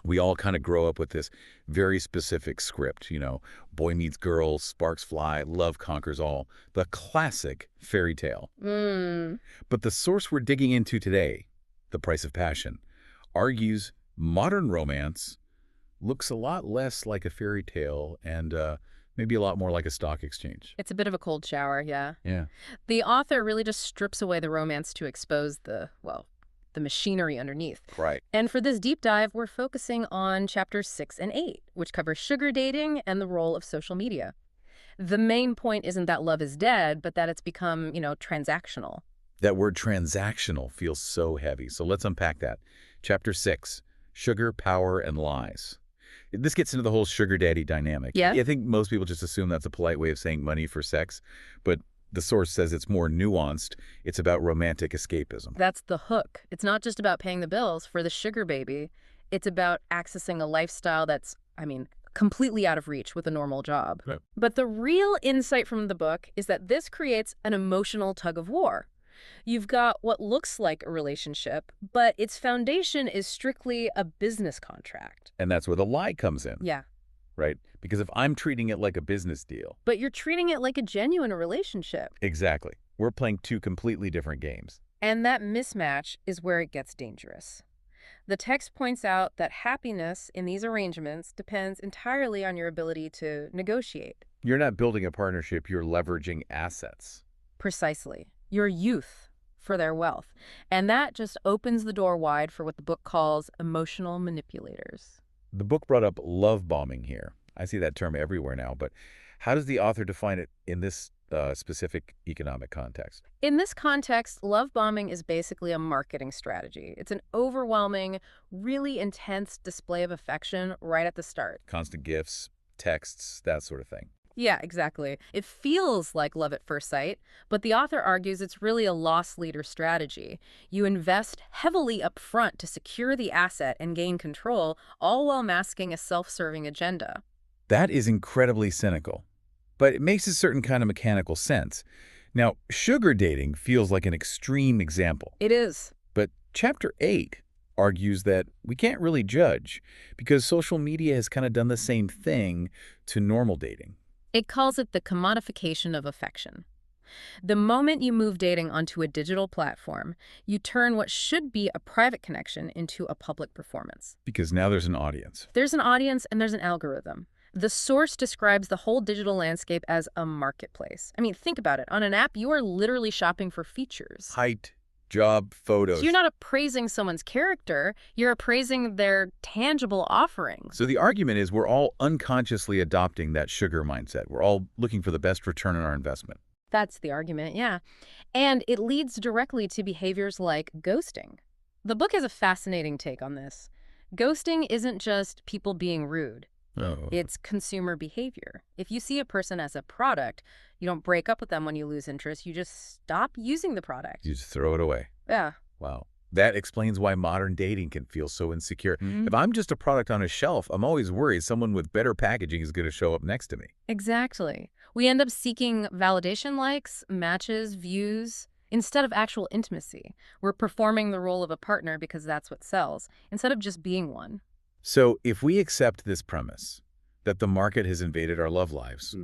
We all kind of grow up with this very specific script, boy meets girl, sparks fly, love conquers all, the classic fairy tale. Mm. But the source we're digging into today, The Price of Passion, argues modern romance looks a lot less like a fairy tale and maybe a lot more like a stock exchange. It's a bit of a cold shower, yeah. Yeah. The author really just strips away the romance to expose the machinery underneath. Right. And for this deep dive, we're focusing on chapters 6 and 8, which cover sugar dating and the role of social media. The main point isn't that love is dead, but that it's become, transactional. That word transactional feels so heavy. So let's unpack that. Chapter 6, Sugar, Power, and Lies. This gets into the whole sugar daddy dynamic. Yeah? I think most people just assume that's a polite way of saying money for sex, but the source says it's more nuanced. It's about romantic escapism. That's the hook. It's not just about paying the bills for the sugar baby. It's about accessing a lifestyle that's, completely out of reach with a normal job. Right. But the real insight from the book is that this creates an emotional tug of war. You've got what looks like a relationship, but its foundation is strictly a business contract. And that's where the lie comes in. Yeah. Right? Because if I'm treating it like a business deal. But you're treating it like a genuine relationship. Exactly. We're playing two completely different games. And that mismatch is where it gets dangerous. The text points out that happiness in these arrangements depends entirely on your ability to negotiate. You're not building a partnership, you're leveraging assets. Precisely. Your youth for their wealth. And that just opens the door wide for what the book calls emotional manipulators. The book brought up love bombing here. I see that term everywhere now, but how does the author define it in this specific economic context? In this context, love bombing is basically a marketing strategy. It's an overwhelming, really intense display of affection right at the start. Constant gifts, texts, that sort of thing. Yeah, exactly. It feels like love at first sight, but the author argues it's really a loss leader strategy. You invest heavily up front to secure the asset and gain control, all while masking a self-serving agenda. That is incredibly cynical, but it makes a certain kind of mechanical sense. Now, sugar dating feels like an extreme example, It is. but Chapter 8 argues that we can't really judge because social media has kind of done the same thing to normal dating. It calls it the commodification of affection. The moment you move dating onto a digital platform, you turn what should be a private connection into a public performance. Because now there's an audience. There's an audience and there's an algorithm. The source describes the whole digital landscape as a marketplace. Think about it. On an app, you are literally shopping for features. Height, job, photos. So you're not appraising someone's character, you're appraising their tangible offerings. So the argument is we're all unconsciously adopting that sugar mindset. We're all looking for the best return on our investment. That's the argument, yeah. And it leads directly to behaviors like ghosting. The book has a fascinating take on this. Ghosting isn't just people being rude. Oh. It's consumer behavior. If you see a person as a product, you don't break up with them when you lose interest. You just stop using the product. You just throw it away. Yeah. Wow. That explains why modern dating can feel so insecure. If I'm just a product on a shelf, I'm always worried someone with better packaging is going to show up next to me. Exactly. We end up seeking validation likes, matches, views, instead of actual intimacy. We're performing the role of a partner because that's what sells, instead of just being one. So if we accept this premise that the market has invaded our love lives,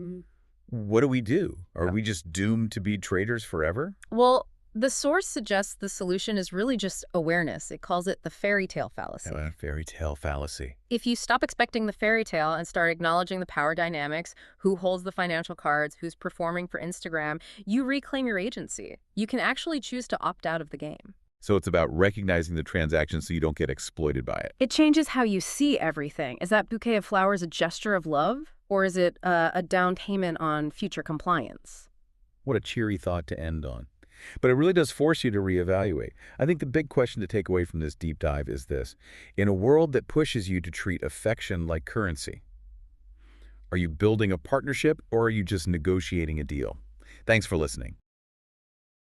what do? Are we just doomed to be traders forever? Well, the source suggests the solution is really just awareness. It calls it the fairy tale fallacy. Fairy tale fallacy. If you stop expecting the fairy tale and start acknowledging the power dynamics, who holds the financial cards, who's performing for Instagram, you reclaim your agency. You can actually choose to opt out of the game. So it's about recognizing the transaction so you don't get exploited by it. It changes how you see everything. Is that bouquet of flowers a gesture of love? Or is it a down payment on future compliance? What a cheery thought to end on. But it really does force you to reevaluate. I think the big question to take away from this deep dive is this. In a world that pushes you to treat affection like currency, are you building a partnership or are you just negotiating a deal? Thanks for listening.